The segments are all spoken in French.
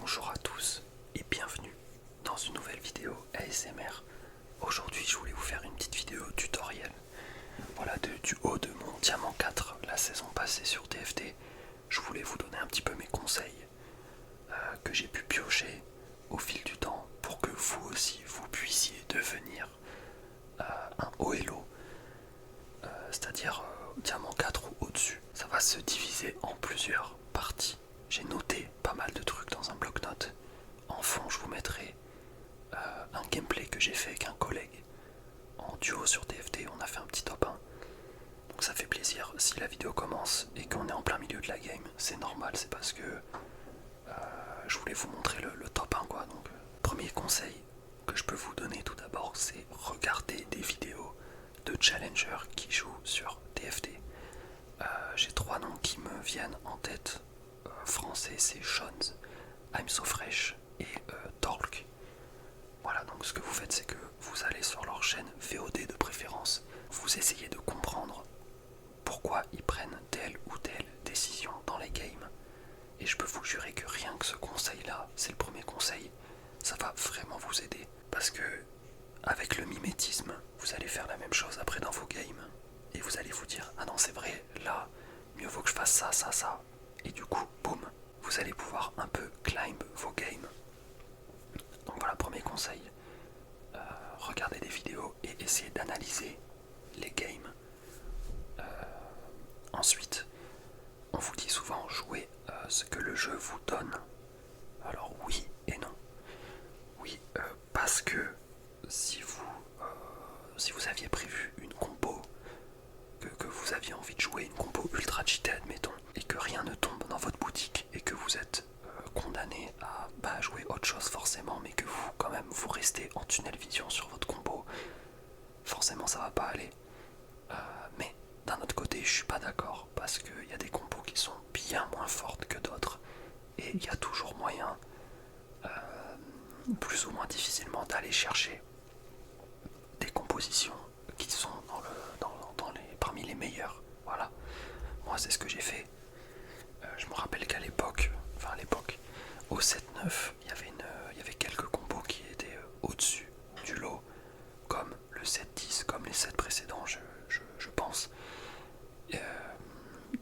Bonjour à tous et bienvenue dans une nouvelle vidéo ASMR. Aujourd'hui je voulais vous faire une petite vidéo tutoriel. Voilà, du haut de mon Diamant 4 la saison passée sur TFT, je voulais vous donner un petit peu mes conseils que j'ai pu piocher au fil du temps pour que vous aussi vous puissiez devenir un haut elo, c'est-à-dire Diamant 4 ou au-dessus. Ça va se diviser en plusieurs parties. J'ai noté pas mal de trucs dans un bloc-notes. En fond, je vous mettrai un gameplay que j'ai fait avec un collègue en duo sur TFT. On a fait un petit top 1. Donc ça fait plaisir. Si la vidéo commence et qu'on est en plein milieu de la game, c'est normal. C'est parce que je voulais vous montrer le top 1 quoi. Donc premier conseil que je peux vous donner tout d'abord, c'est regarder des vidéos de challengers qui jouent sur TFT. J'ai trois noms qui me viennent en tête. Français, c'est Shons, I'm So Fresh et Torque. Voilà, donc ce que vous faites, c'est que vous allez sur leur chaîne VOD de préférence, vous essayez de comprendre pourquoi ils prennent telle ou telle décision dans les games. Et je peux vous jurer que rien que ce conseil-là, c'est le premier conseil, ça va vraiment vous aider. Parce que avec le mimétisme, vous allez faire la même chose après dans vos games. Et vous allez vous dire, ah non c'est vrai, là, mieux vaut que je fasse ça, ça, ça. Et du coup, boum, vous allez pouvoir un peu climb vos games. Donc voilà, premier conseil, regardez des vidéos et essayez d'analyser les games. Ensuite, on vous dit souvent jouez ce que le jeu vous donne. Alors oui et non. Oui, parce que si vous aviez prévu une compo, que vous aviez envie de jouer une compo ultra cheatée admettons, et que rien ne tombe dans votre boutique et que vous êtes condamné à jouer autre chose forcément, mais que vous quand même vous restez en tunnel vision sur votre combo, forcément ça va pas aller. Mais d'un autre côté je suis pas d'accord, parce qu'il y a des combos qui sont bien moins fortes que d'autres, et il y a toujours moyen, plus ou moins difficilement, d'aller chercher des compositions qui sont parmi les meilleures. Voilà, moi c'est ce que j'ai fait. Je me rappelle qu'à l'époque, au 7-9, il y avait quelques combos qui étaient au-dessus du lot, comme le 7-10, comme les 7 précédents, je pense.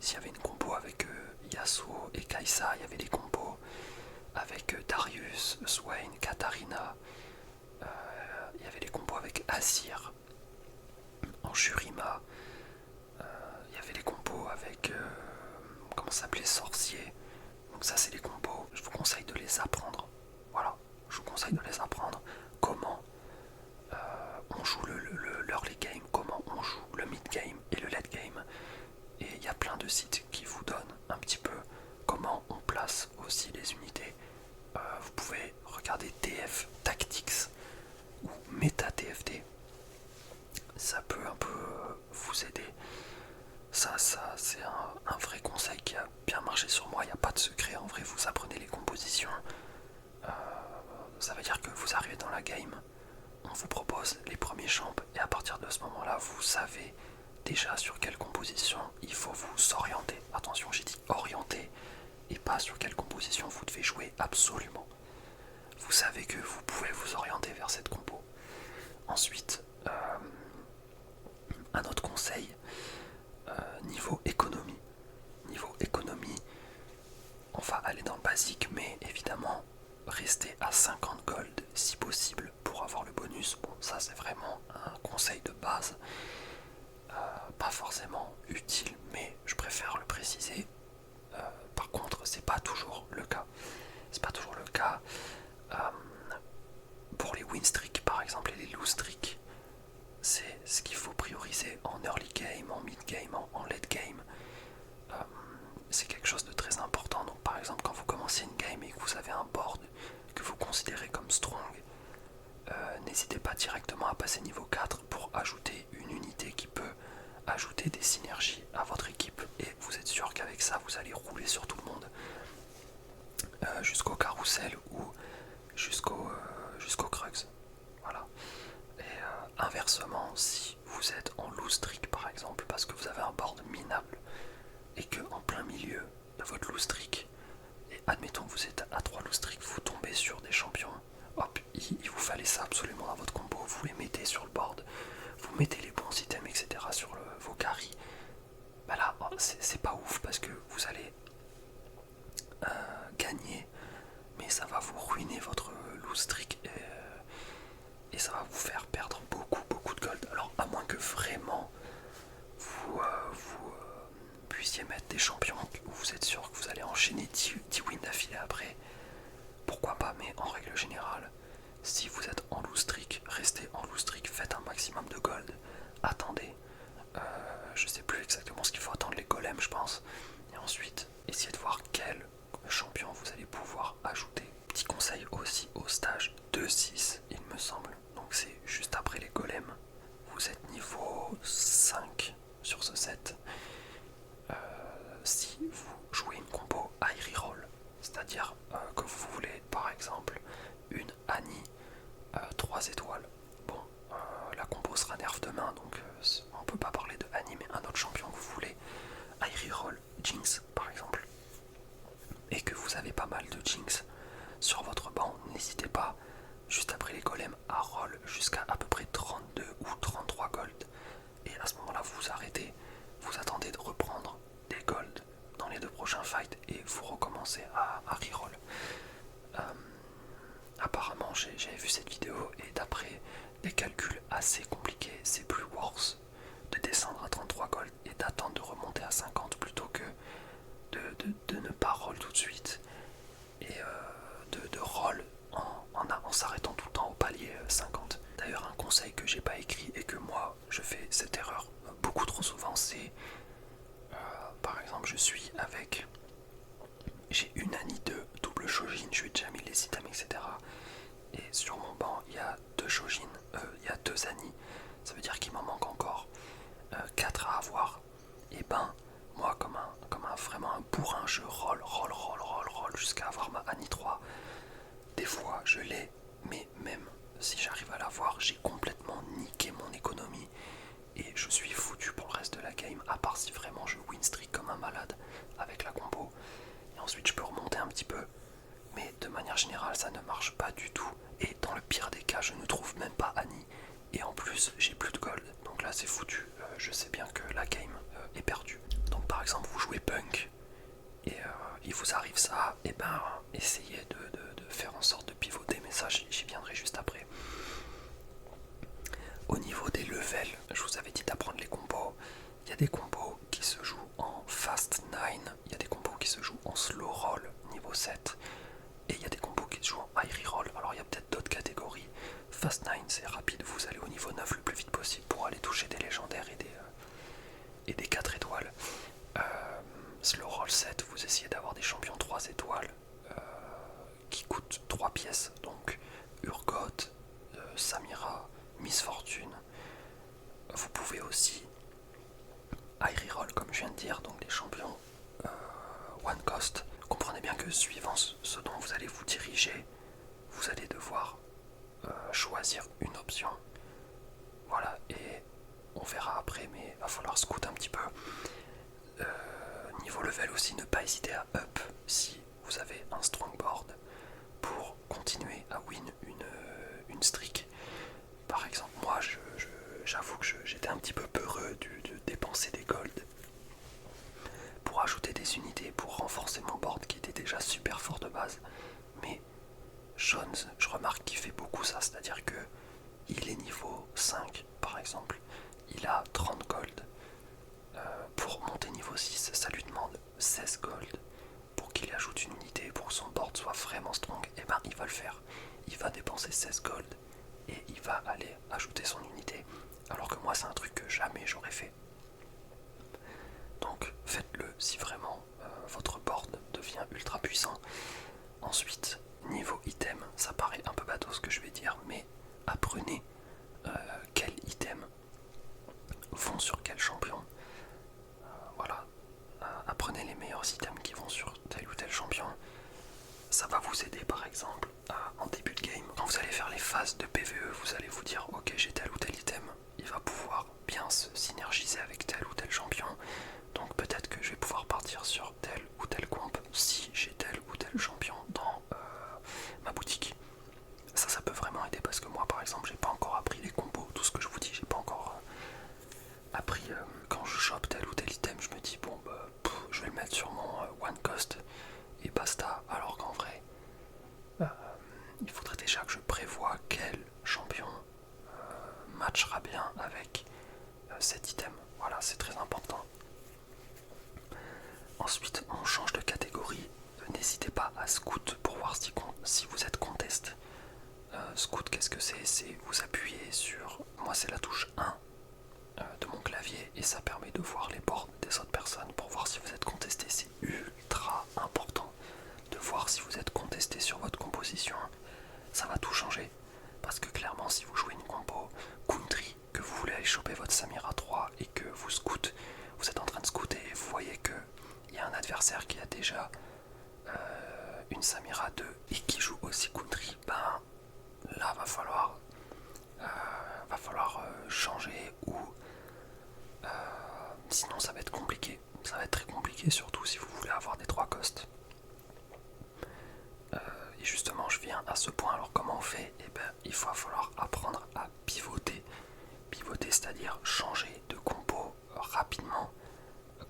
S'il y avait une combo avec Yasuo et Kai'Sa, il y avait des combos avec Darius, Swain, Katarina, il y avait des combos avec Asir, en Shurima, il y avait des combos avec comment ça s'appelait, Sorcier. Donc ça c'est les combos, je vous conseille de les apprendre. Voilà, je vous conseille de les apprendre. Comment on joue l'early game, comment on joue le mid game et le late game. Et il y a plein de sites qui vous donnent un petit peu comment on place aussi les unités. Vous pouvez regarder TF Tactics ou Meta TFT. Ça peut un peu vous aider. Ça c'est un vrai conseil qui a bien marché sur moi. Il n'y a pas de secret, en vrai vous apprenez les compositions. Ça veut dire que vous arrivez dans la game, on vous propose les premiers champs et à partir de ce moment là vous savez déjà sur quelle composition il faut vous orienter. Attention, j'ai dit orienter et pas sur quelle composition vous devez jouer absolument. Vous savez que vous pouvez vous orienter vers cette compo. Ensuite, un autre conseil, niveau économie. Niveau économie, on va aller dans le basique, mais évidemment, rester à 50 gold si possible pour avoir le bonus. Bon, ça c'est vraiment un conseil de base. Pas forcément utile, mais je préfère le préciser. Par contre, c'est pas toujours le cas. C'est pas toujours le cas. Pour les win streaks par exemple et les lose streaks, c'est ce qu'il faut prioriser en early game, en mid game, en late game. C'est quelque chose de très important. Donc par exemple quand vous commencez une game et que vous avez un board que vous considérez comme strong, n'hésitez pas directement à passer niveau 4 pour ajouter une unité qui peut ajouter des synergies à votre équipe, et vous êtes sûr qu'avec ça vous allez rouler sur tout le monde jusqu'au carrousel ou jusqu'au Krugs. Voilà. Et inversement, si vous êtes en loose streak par exemple parce que vous avez un board minable et que en plein milieu de votre loose streak, et admettons que vous êtes à 3 loose streaks, ruiner votre lose streak et ça va vous faire perdre beaucoup de gold. Alors à moins que vraiment vous puissiez mettre des champions où vous êtes sûr que vous allez enchaîner 10 wins d'affilée après, pourquoi pas, mais en règle générale, si vous êtes en lose streak, restez en lose streak, faites un maximum de gold, attendez, je sais plus exactement ce qu'il faut attendre, les golems je pense, et ensuite essayez de voir quel champion vous allez pouvoir ajouter. Petit conseil aussi au stage 2-6 il me semble, donc c'est juste après les golems, vous êtes niveau 5 sur ce set. Si vous jouez une combo high reroll, c'est-à-dire que vous voulez par exemple une Annie 3 étoiles, bon, la combo sera nerf demain, donc on peut pas parler de Annie, mais un autre champion que vous voulez, high reroll, Jinx par exemple, et que vous avez pas mal de Jinx sur votre banc, n'hésitez pas, juste après les golems, à roll jusqu'à à peu près 32 ou 33 gold, et à ce moment-là vous arrêtez, vous attendez de reprendre des gold dans les 2 prochains fights et vous recommencez à reroll. Apparemment j'avais vu cette vidéo et d'après des calculs assez compliqués, c'est plus worse de descendre à 33 gold et d'attendre de remonter à 50 plutôt que de ne pas roll tout de suite et de roll en s'arrêtant tout le temps au palier 50. D'ailleurs un conseil que j'ai pas écrit et que moi je fais cette erreur beaucoup trop souvent, c'est par exemple j'ai une Annie de double Shojin, je lui ai déjà mis les items etc. Et sur mon banc il y a 2 Shojin, il y a 2 Annie, ça veut dire qu'il m'en manque encore 4 à avoir. Et ben moi comme vraiment un bourrin, je roll jusqu'à avoir ma Annie 3. Des fois je l'ai, mais même si j'arrive à l'avoir, j'ai complètement niqué mon économie et je suis foutu pour le reste de la game, à part si vraiment je win streak comme un malade avec la combo. Et ensuite je peux remonter un petit peu, mais de manière générale ça ne marche pas du tout. Et dans le pire des cas, je ne trouve même pas Annie. Et en plus j'ai plus de gold, donc là c'est foutu, je sais bien que la game est perdue. Donc par exemple vous jouez punk et il vous arrive ça, et ben essayez de faire en sorte de pivoter, mais ça j'y viendrai juste après. Au niveau des levels, je vous avais dit d'apprendre les combos. Il y a des combos qui se jouent en fast 9, il y a des combos qui se jouent en slow roll niveau 7, et il y a des combos qui se jouent en high reroll. Alors il y a peut-être d'autres catégories. Fast 9 c'est rapide, vous allez au niveau 9 le plus vite possible pour aller toucher des légendaires et des 4 étoiles. Slow roll 7, vous essayez d'avoir des champions 3 étoiles qui coûtent 3 pièces, donc Urgot, Samira, Miss Fortune. Vous pouvez aussi high reroll comme je viens de dire, donc des champions one cost. Comprenez bien que suivant ce dont vous allez vous diriger, vous allez devoir choisir une option. Voilà, et on verra après, mais il va falloir scout un petit peu. Niveau level aussi, ne pas hésiter à up si vous avez un strongboard pour continuer à win une streak. Par exemple, moi j'avoue que j'étais un petit peu peureux de dépenser des gold pour ajouter des unités, pour renforcer mon board qui était déjà super fort de base. Mais Jones, je remarque qu'il fait beaucoup ça, c'est-à-dire que il est niveau 5 par exemple, il a 30 gold. Pour monter niveau 6, ça lui demande 16 gold pour qu'il ajoute une unité, pour que son board soit vraiment strong. Et ben il va le faire, il va dépenser 16 gold et il va aller ajouter son unité, alors que moi c'est un truc que jamais j'aurais fait. Donc faites-le si vraiment votre board devient ultra puissant. Ensuite, niveau item, ça paraît un peu bateau ce que je vais dire, mais apprenez quels items vont sur quel champion. Voilà, apprenez les meilleurs items qui vont sur tel ou tel champion. Ça va vous aider par exemple en début de game. Quand vous allez faire les phases de PvE, vous allez vous dire ok, j'ai tel ou tel item, il va pouvoir bien se synergiser avec tel ou tel champion. Donc peut-être que je vais pouvoir partir sur tel ou tel comp si j'ai tel ou tel champion dans ma boutique. Ça peut vraiment aider parce que moi par exemple j'ai pas encore appris les combos, tout ce que je vous dis, j'ai pas encore appris. Quand je chope tel ou tel item, je me dis bon bah je vais le mettre sur mon one cost et basta, alors qu'en vrai matchera bien avec cet item. Voilà, c'est très important. Ensuite, on change de catégorie. N'hésitez pas à scout pour voir si vous êtes contest. Scout, qu'est-ce que c'est? C'est vous appuyez sur, moi c'est la touche 1 de mon clavier et ça permet de voir les boards des autres personnes pour voir si vous êtes contesté. C'est ultra important de voir si vous êtes contesté sur votre composition. Ça va tout changer parce que clairement si vous jouez une compo country, que vous voulez aller choper votre Samira 3 et que vous scout, vous êtes en train de scouter et vous voyez que il y a un adversaire qui a déjà une Samira 2 et qui joue aussi country, ben là va falloir changer ou sinon ça va être compliqué. Ça va être très compliqué, surtout si vous voulez avoir des 3 costes. Et justement je viens à ce point. Alors comment on fait? Eh ben il va falloir apprendre à pivoter. Pivoter, c'est-à-dire changer de compo rapidement.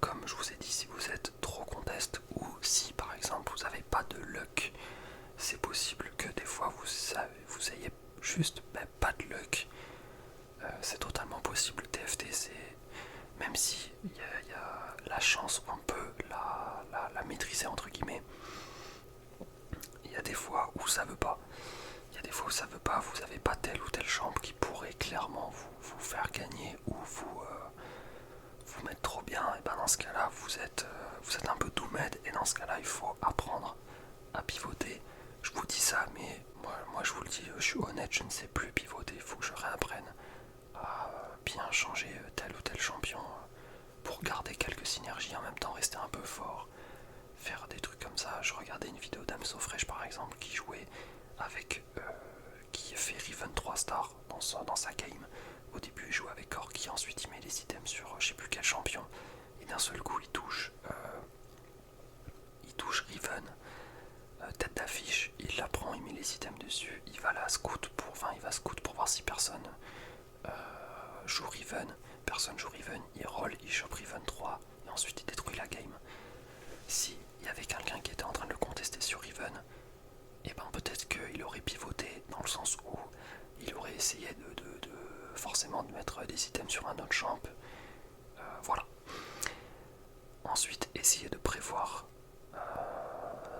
Comme je vous ai dit, si vous êtes trop contest ou si par exemple vous n'avez pas de luck, c'est possible que des fois vous ayez juste pas de luck. C'est totalement possible. TFT, c'est même si y a la chance, on peut la maîtriser entre guillemets. Il y a des fois où ça veut pas. Il y a des fois où ça veut pas. Vous n'avez pas telle ou telle chambre qui pourrait clairement vous faire gagner ou vous mettre trop bien. Et ben dans ce cas-là, vous êtes un peu doomed. Et dans ce cas-là, il faut apprendre à pivoter. Je vous dis ça, mais moi je vous le dis, je suis honnête, je ne sais plus pivoter. Il faut que je réapprenne à bien changer tel ou tel champion pour garder quelques synergies, en même temps rester un peu fort, faire des trucs comme ça. Je regardais une vidéo d'Amso Fresh par exemple qui jouait avec qui fait Riven 3 stars dans sa game. Au début il joue avec Corki, ensuite il met les items sur je sais plus quel champion et d'un seul coup il touche Riven tête d'affiche, il la prend, il met les items dessus, il va scout pour voir si personne joue Riven, personne joue Riven, il roll, il chope Riven 3 et ensuite il détruit la game. Si il y avait quelqu'un qui était en train de le contester sur Riven, et ben peut-être qu'il aurait pivoté dans le sens où il aurait essayé de forcément de mettre des items sur un autre champ. Voilà. Ensuite, essayer de prévoir.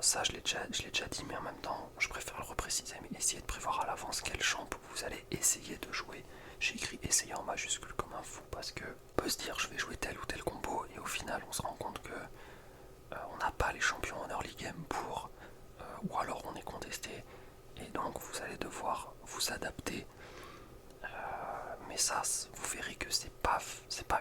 Ça, je l'ai déjà dit, mais en même temps, je préfère le repréciser. Mais essayez de prévoir à l'avance quel champ vous allez essayer de jouer. J'ai écrit essayer en majuscule comme un fou parce que on peut se dire je vais jouer tel ou tel combo et au final on se rend compte que on n'a pas les champions en early game pour ou alors on est contesté et donc vous allez devoir vous adapter. Mais ça, vous verrez que c'est pas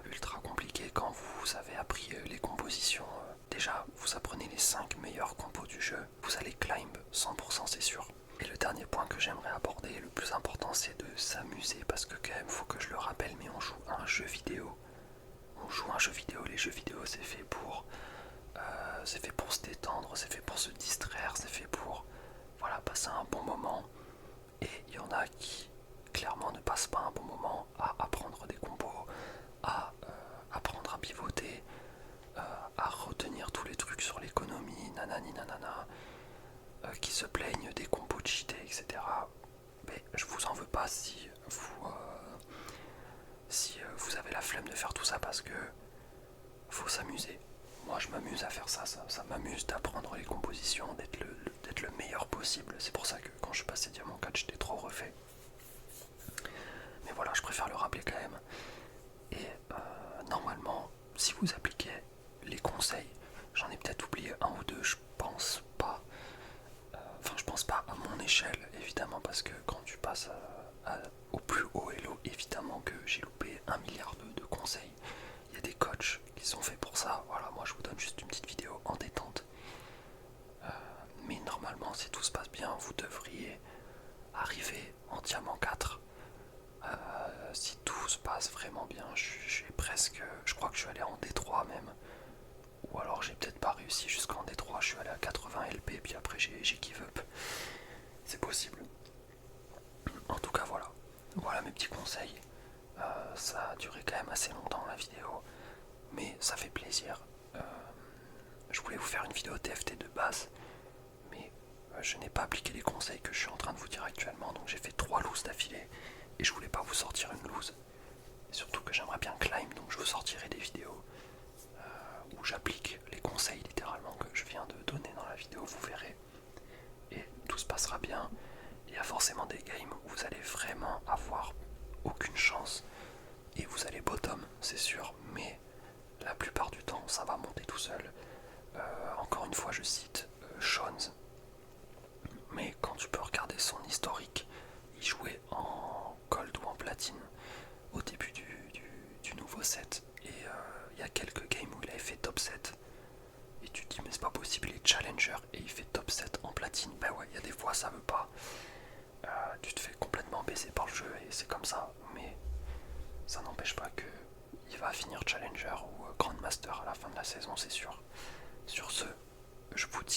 ultra compliqué quand vous avez appris les compositions. Déjà, vous apprenez les 5 meilleurs compos du jeu, vous allez climb 100% c'est sûr. Et le dernier point que j'aimerais aborder, le plus important, c'est de s'amuser parce que quand même, faut que je le rappelle, mais on joue à un jeu vidéo. On joue à un jeu vidéo, les jeux vidéo c'est fait pour se détendre, c'est fait pour se distraire, c'est fait pour voilà, passer un bon moment. Et il y en a qui clairement ne passent pas un bon moment à apprendre des combos, à apprendre à pivoter, à retenir tous les trucs sur l'économie, nanani nanana, qui se plaignent des combos cheatés, etc. Mais je vous en veux pas si vous avez la flemme de faire tout ça parce que faut s'amuser. Moi je m'amuse à faire ça, ça m'amuse d'apprendre les compositions, d'être le meilleur possible. C'est pour ça que quand je suis passé Diamant 4 j'étais trop refait. Mais voilà, je préfère le rappeler quand même. Et normalement, si vous appliquez les conseils, j'en ai peut-être oublié un ou deux, je pense pas. Enfin, je pense pas à mon échelle, évidemment, parce que quand tu passes au plus haut elo, évidemment que j'ai loupé 1 milliard de conseils. Il y a des coachs qui sont faits pour ça. Voilà, moi je vous donne juste une petite vidéo en détente. Mais normalement, si tout se passe bien, vous devriez arriver en Diamant 4. Si tout se passe vraiment bien, je crois que je suis allé en D3 même. Ou alors j'ai peut-être pas réussi jusqu'en D3, je suis allé à 80 LP puis après j'ai give up. C'est possible. En tout cas voilà. Voilà mes petits conseils. Ça a duré quand même assez longtemps la vidéo. Mais ça fait plaisir. Je voulais vous faire une vidéo TFT de base. Mais je n'ai pas appliqué les conseils que je suis en train de vous dire actuellement. Donc j'ai fait 3 looses d'affilée. et je voulais pas vous sortir une loose. Et surtout que j'aimerais bien climb, donc je vous sortirai des vidéos où j'applique les conseils littéralement que je viens de donner dans la vidéo, vous verrez. Et tout se passera bien. Il y a forcément des games où vous allez vraiment avoir aucune chance et vous allez bottom, c'est sûr, mais la plupart du temps ça va monter tout seul. Encore une fois je cite Shones, mais quand tu peux regarder son historique, il jouait en gold ou en platine au début du nouveau set, et il y a quelques games où il avait fait top 7 et tu te dis mais c'est pas possible, il est challenger et il fait top 7 en platine. Ben ouais, il y a des fois ça veut pas, tu te fais complètement baiser par le jeu et c'est comme ça, mais ça n'empêche pas que il va finir challenger ou grandmaster à la fin de la saison, c'est sûr. Sur ce, je vous dis